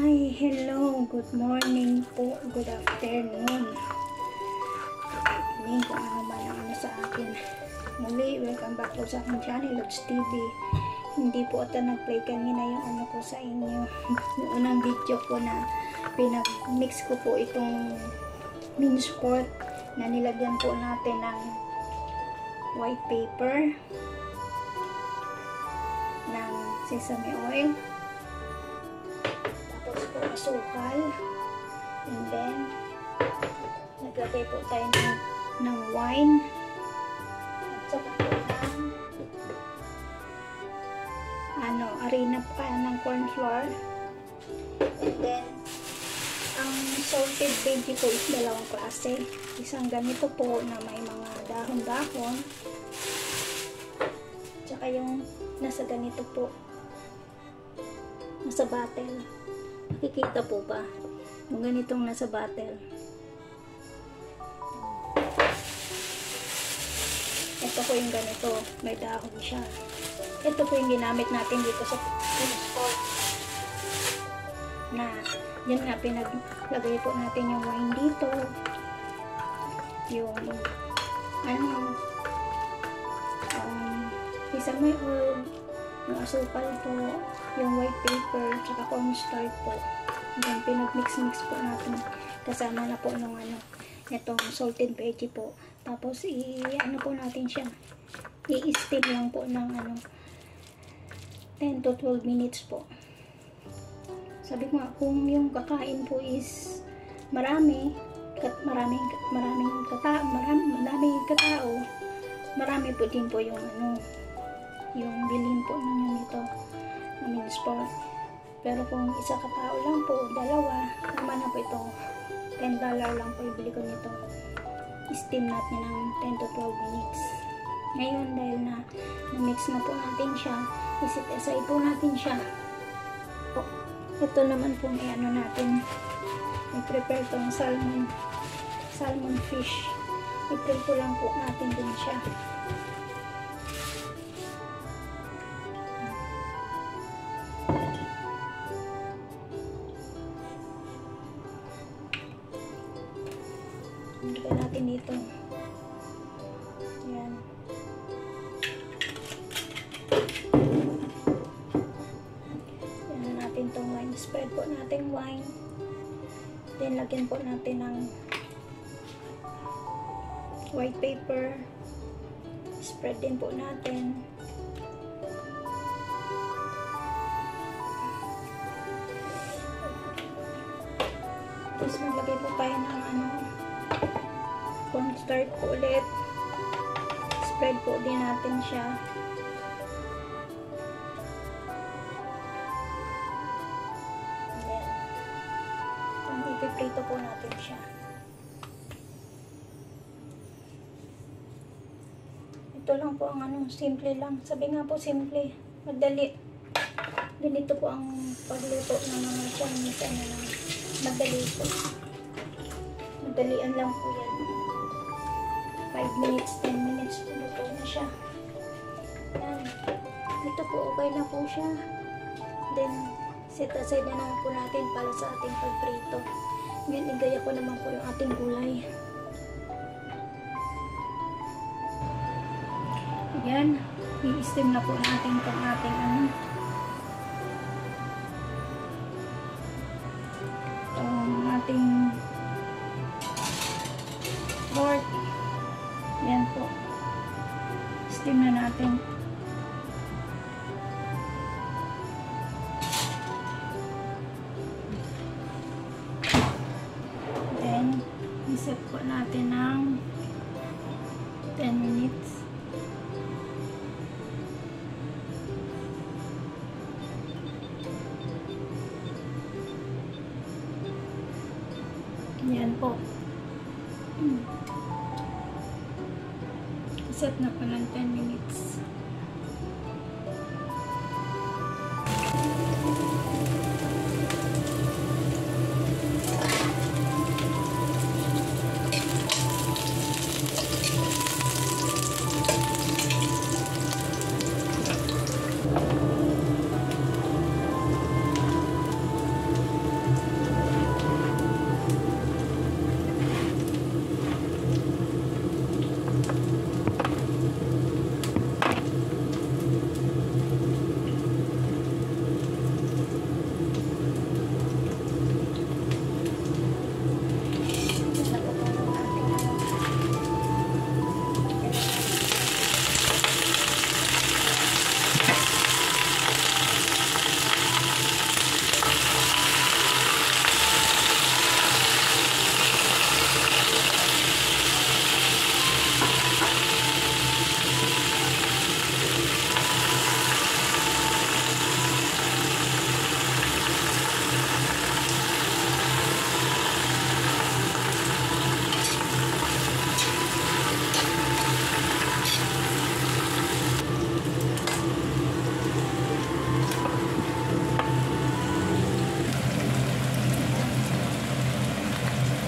Hi, hello, good morning po, good afternoon, good evening kung ano man ang sa akin. Muli, welcome back po sa aking channel, Lods TV. Hindi po ito nag-play kanina yung ano ko sa inyo. Yung unang video ko na pinag-mix ko po itong minced pork na nilagyan po natin ng white paper, ng sesame oil, asukal, and then naglagay po tayo ng wine at saka po ng harina pa ng corn flour, and then ang salted veggie po is dalawang klase. Isang ganito po na may mga dahon-dahon, tsaka yung nasa ganito po, nasa bottle. Nakikita po ba? Yung ganitong nasa bottle. Ito po yung ganito. May dahon siya. Ito po yung ginamit natin dito sa sport. Na, yan nga, pinaglagay po natin yung wine dito. Yung, sesame oil, yung asukal po, yung white paper, tsaka cornstarch po. Then, pinag-mix-mix po natin. Kasama na po nung itong salted veggie po. Tapos, ano po natin siya. I-steam lang po ng 10 to 12 minutes po. Sabi ko nga, kung yung kakain po is maraming katao, marami po din po yung yung bilhin po ninyo nito na minced pork. Pero kung isa katao lang po, dalawa, naman na po ito, $10 lang po ibili ko nito. Steam natin ng 10 to 12 minutes. Ngayon, dahil na-mix na po natin siya, isit aside po natin siya. Ito naman po may natin, i-prepare itong salmon fish. I-prepare lang po natin din siya. Ilagay natin dito. Ayan. Ayan natin itong wine. Spread po natin wine. Then, lagyan po natin ng white paper. Spread din po natin. Tapos, maglagay po tayo ng cornstarch po ulit. Spread po din natin siya. Then, ipiprito po natin siya. Ito lang po ang simple lang. Sabi nga po simple, madali. Ganito po ang pagluto ng mga Chinese madali po. Madalian lang po yan. 5 minutes, 10 minutes po luto na siya. Yan. Ito po, okay na po siya. Then, set aside na naman po natin para sa ating pagprito. Ngayon, igaya ko naman po yung ating gulay. Yan. I-steam na po natin itong ating ating pork. Yan po. Steam na natin. Then, iset po natin ng 10 minutes. Yan po. Set na po ng 10 minutes.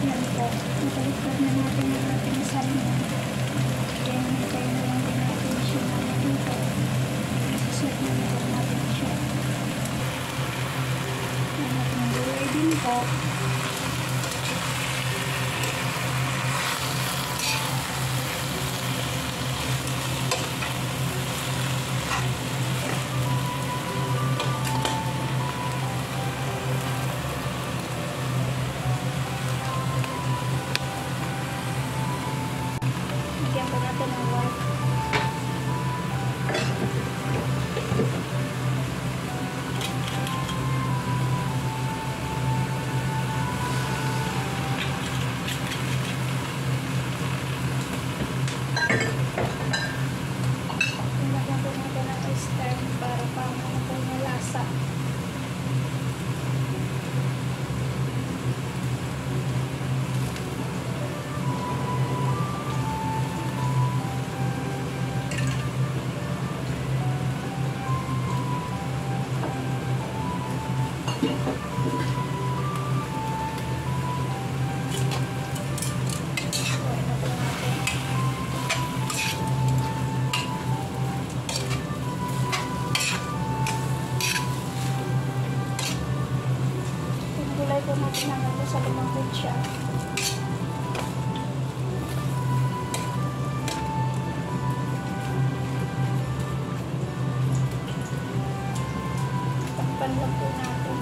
Yan po. Nabaliktad na natin ang ating salmon. Then, hintayin na lang din natin siya na maluto. Isaset na lang natin siya. Yan natin ang gulay din po. Bigyan po natin ng white. Lagyan po natin ng oyster para pamana po yung lasa. Gulay po natin naman sa lumangkod siya. Takpan lang po natin.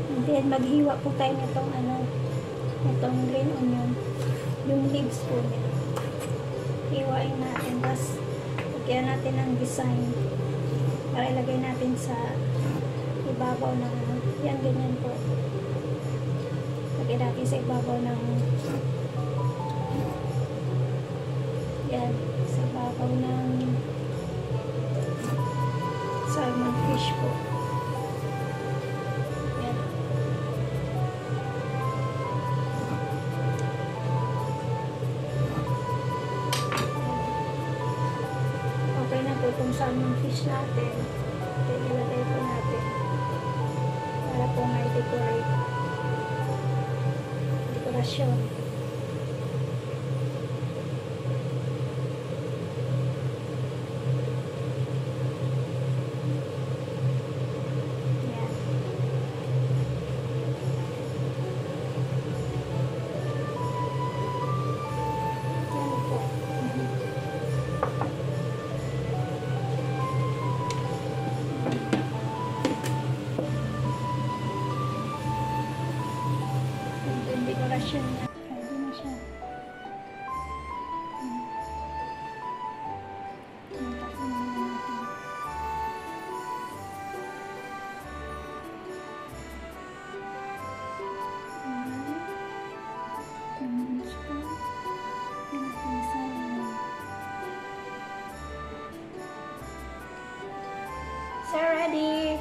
And then maghiwa po tayo nitong itong green onion. Yung leaves po niya. Hiwain natin. Tapos lagyan natin ng design para ilagay natin sa ibabaw ng yan, ganyan po. Lagyan natin sa ibabaw ng yan, sa ibabaw ng salmon fish po. Yan. Okay na po itong salmon fish natin. Then ilagay po natin para po may dekorasyon. Yan. Yan po. Dekorasyon na. Ready na siya. Takpan na natin. So, ready!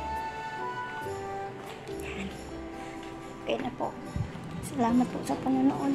Okay na po. Salamat po sa panonood.